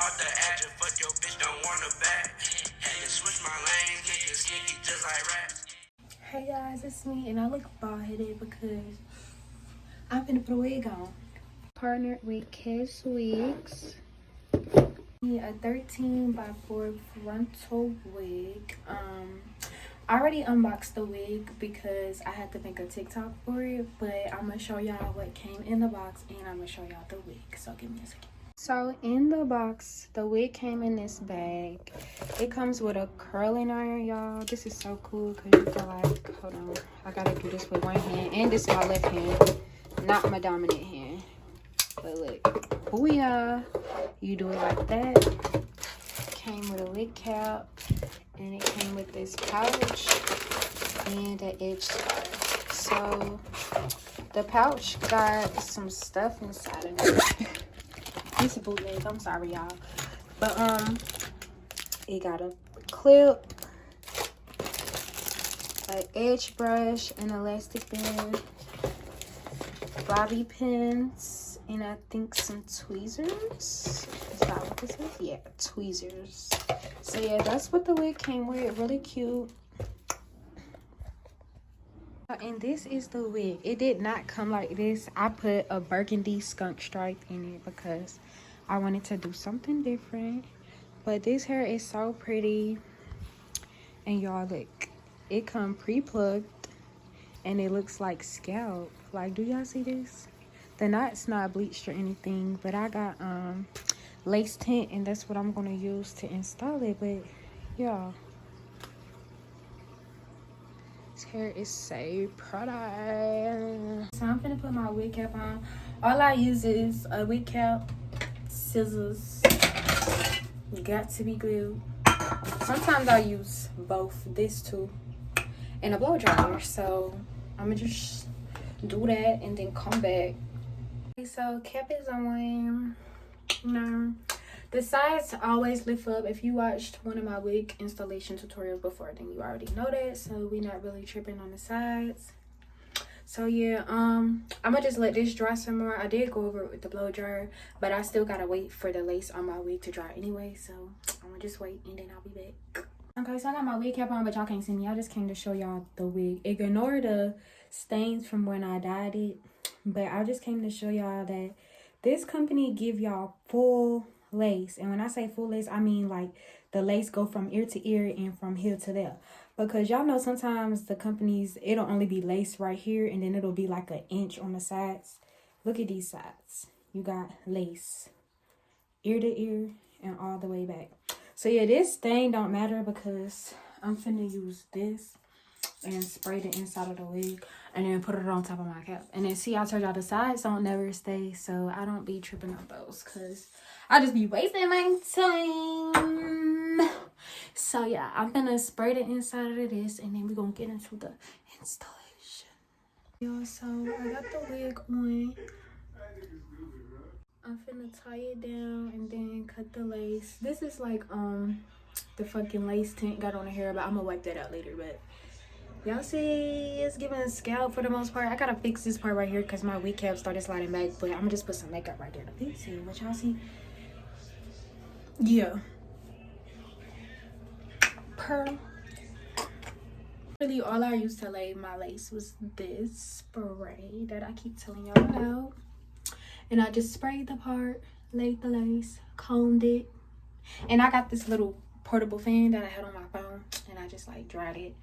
off the edge and fuck your bitch, don't want her back. Had to switch my lane, get sneaky just like rats. Hey guys, it's me, and I look bald-headed because I'm finna put a wig on. Partnered with KESwigs. A 13 by 4 frontal wig. I already unboxed the wig because I had to make a TikTok for it, but I'm gonna show y'all what came in the box and I'm gonna show y'all the wig. So give me a second. So in the box, the wig came in this bag. It comes with a curling iron, y'all. This is so cool because you can like, hold on, I gotta do this with one hand, and this is my left hand, not my dominant hand. But look, booyah, you do it like that. Came with a wig cap, and it came with this pouch and an edge scarf. So the pouch got some stuff inside of it. It's a bootleg, I'm sorry y'all, but it got a clip, an edge brush, an elastic band, bobby pins, and I think some tweezers. Is that what this is? Yeah, tweezers. So yeah, that's what the wig came with. Really cute. And this is the wig. It did not come like this. I put a burgundy skunk stripe in it because I wanted to do something different. But this hair is so pretty. And y'all look, it come pre-plugged and it looks like scalp. Like, do y'all see this? The knot's not bleached or anything, but I got lace tint, and that's what I'm gonna use to install it. But y'all, hair is so pretty. So I'm gonna put my wig cap on. All I use is a wig cap, scissors, got to be glued. Sometimes I use both, this too, and a blow dryer. So I'm gonna just do that and then come back. Okay, so cap is on. No, the sides always lift up. If you watched one of my wig installation tutorials before, then you already know that. So we're not really tripping on the sides. So yeah, I'm gonna just let this dry some more. I did go over it with the blow dryer, but I still gotta wait for the lace on my wig to dry anyway. So I'm gonna just wait and then I'll be back. Okay, so I got my wig cap on, but y'all can't see me. I just came to show y'all the wig. Ignore the stains from when I dyed it, but I just came to show y'all that this company give y'all full lace. And when I say full lace, I mean like the lace go from ear to ear and from here to there. Because y'all know sometimes the companies, it'll only be lace right here and then it'll be like an inch on the sides. Look at these sides. You got lace ear to ear and all the way back. So yeah, this stain don't matter because I'm finna use this and spray the inside of the wig and then put it on top of my cap. And then see, I told y'all the sides don't never stay, so I don't be tripping on those because I just be wasting my time. So yeah, I'm gonna spray the inside of this and then we're gonna get into the installation. Yo, so I got the wig on. I'm finna tie it down and then cut the lace. This is like the fucking lace tint got on the hair, but I'm gonna wipe that out later. But y'all see, it's giving a scalp for the most part. I gotta fix this part right here because my wig cap started sliding back, but I'm gonna just put some makeup right there to fix it. What y'all see? Yeah. Pearl. Really, all I used to lay my lace was this spray that I keep telling y'all about. And I just sprayed the part, laid the lace, combed it. And I got this little portable fan that I had on my phone, and I just like dried it.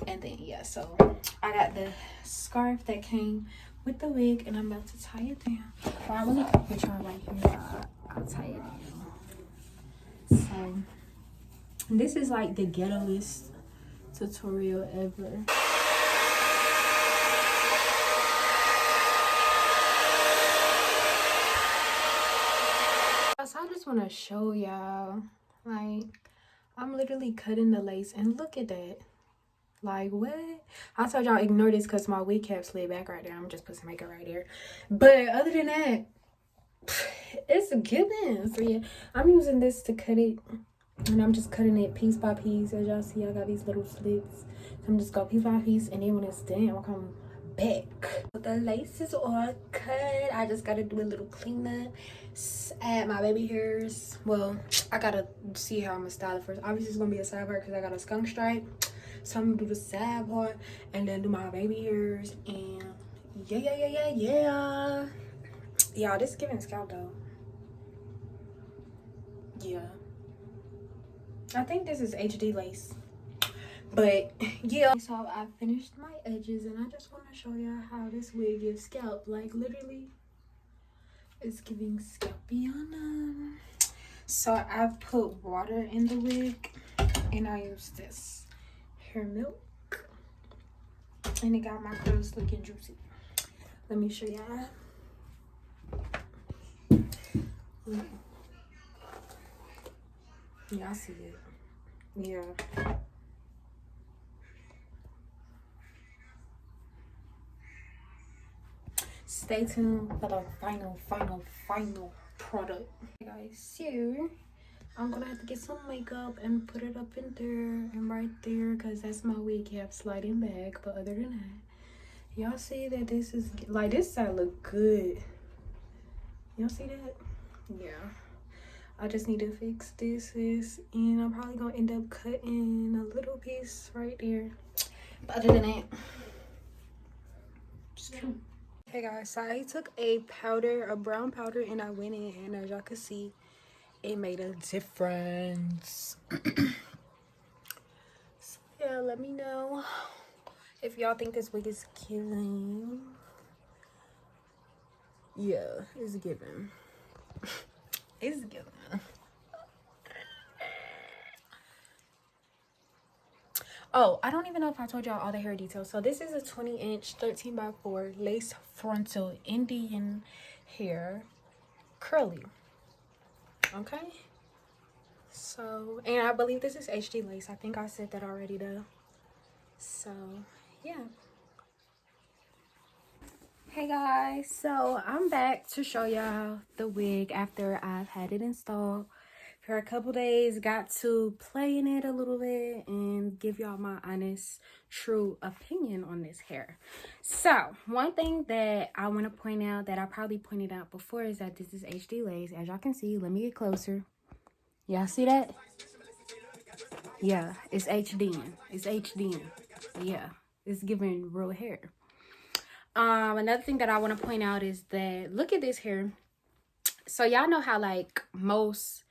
And then yeah, so I got the scarf that came with the wig and I'm about to tie it down. Well, I really can put y'all right here. I'll tie it down. So this is like the ghettoest tutorial ever. So I just want to show y'all, like, I'm literally cutting the lace and look at that. Like, what? I told y'all ignore this because my wig cap slid back right there. I'm just put some makeup right there. But other than that, it's a given. So yeah, I'm using this to cut it. And I'm just cutting it piece by piece. As y'all see, I got these little slits. So I'm just go piece by piece. And then when it's done, I'll come back. The lace is all cut. I just gotta do a little cleanup at my baby hairs. Well, I gotta see how I'm gonna style it first. Obviously it's gonna be a side part because I got a skunk stripe, so I'm gonna do the side part and then do my baby hairs. And yeah, y'all, this is giving scalp though. Yeah, I think this is HD lace. But yeah, so I finished my edges and I just want to show y'all how this wig gives scalp. Like literally it's giving scalpiana. So I put water in the wig and I use this hair milk and it got my curls looking juicy. Let me show y'all. Y'all see it? Yeah. Stay tuned for the final product. Hey guys, so I'm gonna have to get some makeup and put it up in there and right there because that's my wig cap sliding back. But other than that, y'all see that this is like, this side look good. Y'all see that? Yeah, I just need to fix this and I'm probably gonna end up cutting a little piece right there. But other than that, just cute. Hey guys, so I took a brown powder, and I went in, and as y'all can see, it made a difference. So yeah, let me know if y'all think this wig is killing. Yeah, it's giving. It's giving. Oh, I don't even know if I told y'all all the hair details. So this is a 20-inch 13x4 lace frontal Indian hair curly. Okay. So, and I believe this is HD lace. I think I said that already though. So, yeah. Hey guys, so I'm back to show y'all the wig after I've had it installed for a couple days. Got to play in it a little bit and give y'all my honest, true opinion on this hair. So one thing that I want to point out that I probably pointed out before is that this is HD lace. As y'all can see, let me get closer. Y'all see that? Yeah, it's HDing. It's HDing. Yeah, it's giving real hair. Another thing that I want to point out is that look at this hair. So y'all know how like most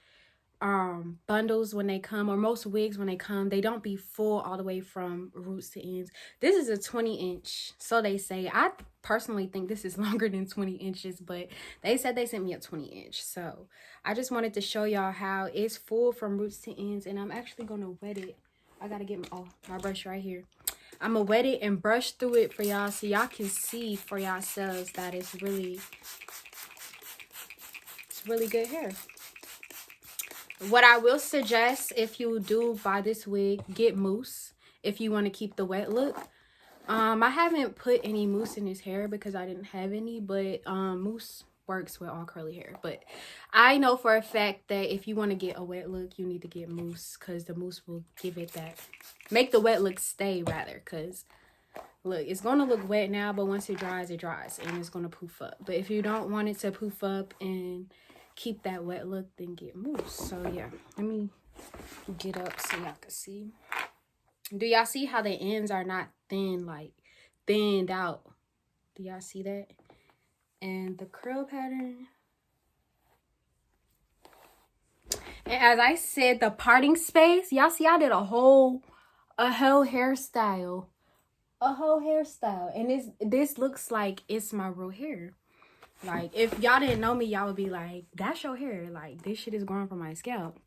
bundles when they come, or most wigs when they come, they don't be full all the way from roots to ends. This is a 20-inch, so they say. I personally think this is longer than 20 inches, but they said they sent me a 20-inch. So I just wanted to show y'all how it's full from roots to ends, and I'm actually gonna wet it. I gotta get my brush right here. I'm gonna wet it and brush through it for y'all so y'all can see for yourselves that it's really good hair. What I will suggest, if you do buy this wig, get mousse if you want to keep the wet look. I haven't put any mousse in this hair because I didn't have any, but mousse works with all curly hair. But I know for a fact that if you want to get a wet look, you need to get mousse because the mousse will give it that, make the wet look stay rather, because look, it's going to look wet now, but once it dries and it's going to poof up. But if you don't want it to poof up and keep that wet look, then get mousse. So yeah, let me get up so y'all can see. Do y'all see how the ends are not thin, like thinned out? Do y'all see that? And the curl pattern, and as I said, the parting space, y'all see I did a whole hairstyle, and this looks like it's my real hair. Like, if y'all didn't know me, y'all would be like, that's your hair. Like, this shit is growing from my scalp.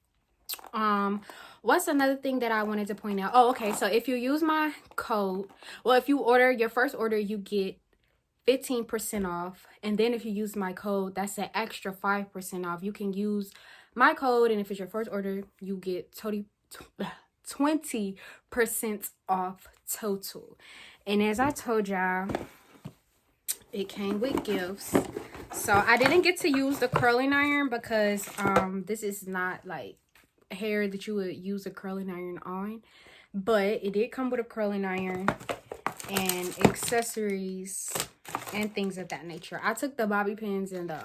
What's another thing that I wanted to point out? Oh, okay. So if you use my code, well, if you order your first order, you get 15% off. And then if you use my code, that's an extra 5% off. You can use my code, and if it's your first order, you get 20% off total. And as I told y'all, it came with gifts. So I didn't get to use the curling iron because this is not like hair that you would use a curling iron on, but it did come with a curling iron. and accessories and things of that nature. I took the bobby pins and the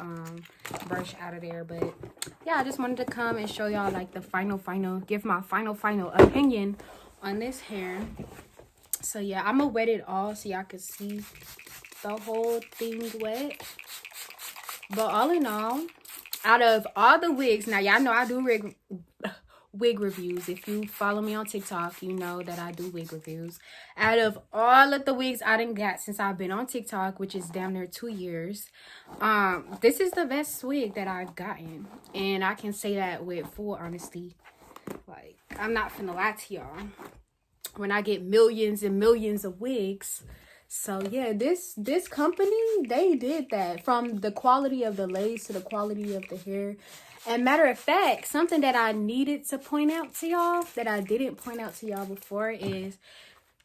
brush out of there, but yeah, I just wanted to come and show y'all like the give my final opinion on this hair. So yeah, I'm gonna wet it all so y'all can see the whole thing wet. But all in all, out of all the wigs, now y'all know I do wig reviews. If you follow me on TikTok, you know that I do wig reviews. Out of all of the wigs I done got since I've been on TikTok, which is damn near 2 years, this is the best wig that I've gotten, and I can say that with full honesty. Like, I'm not finna lie to y'all when I get millions and millions of wigs. So yeah, this company, they did that, from the quality of the lace to the quality of the hair. And matter of fact, something that I needed to point out to y'all that I didn't point out to y'all before is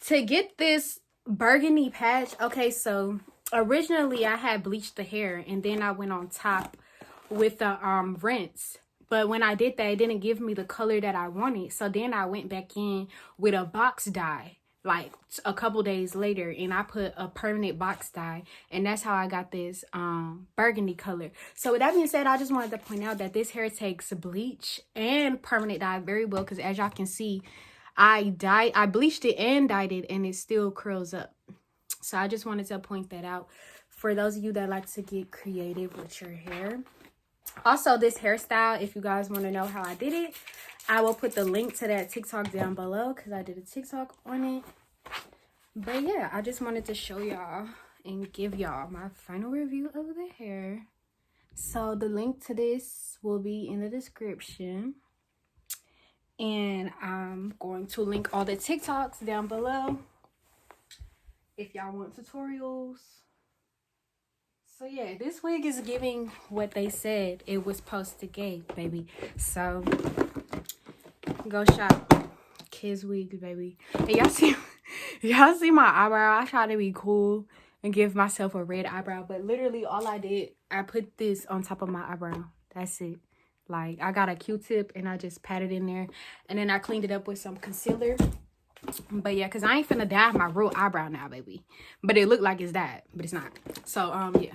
to get this burgundy patch. Okay, so originally I had bleached the hair and then I went on top with the rinse. But when I did that, it didn't give me the color that I wanted. So then I went back in with a box dye like a couple days later, and I put a permanent box dye, and that's how I got this burgundy color. So with that being said, I just wanted to point out that this hair takes bleach and permanent dye very well, because as y'all can see, I bleached it and dyed it, and it still curls up. So I just wanted to point that out for those of you that like to get creative with your hair. Also, this hairstyle, if you guys want to know how I did it, I will put the link to that TikTok down below, because I did a TikTok on it. But yeah, I just wanted to show y'all and give y'all my final review of the hair. So the link to this will be in the description, and I'm going to link all the TikToks down below if y'all want tutorials. So yeah, this wig is giving what they said it was supposed to give, baby. So go shop KESwigs, baby. And y'all see my eyebrow. I try to be cool and give myself a red eyebrow, but literally all I did, I put this on top of my eyebrow. That's it. Like, I got a Q-tip and I just patted in there, and then I cleaned it up with some concealer. But yeah, because I ain't finna dye my real eyebrow now, baby. But it looked like it's dyed, but it's not. So yeah,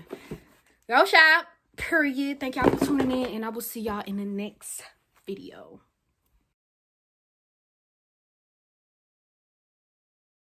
go shop, period. Thank y'all for tuning in, and I will see y'all in the next video.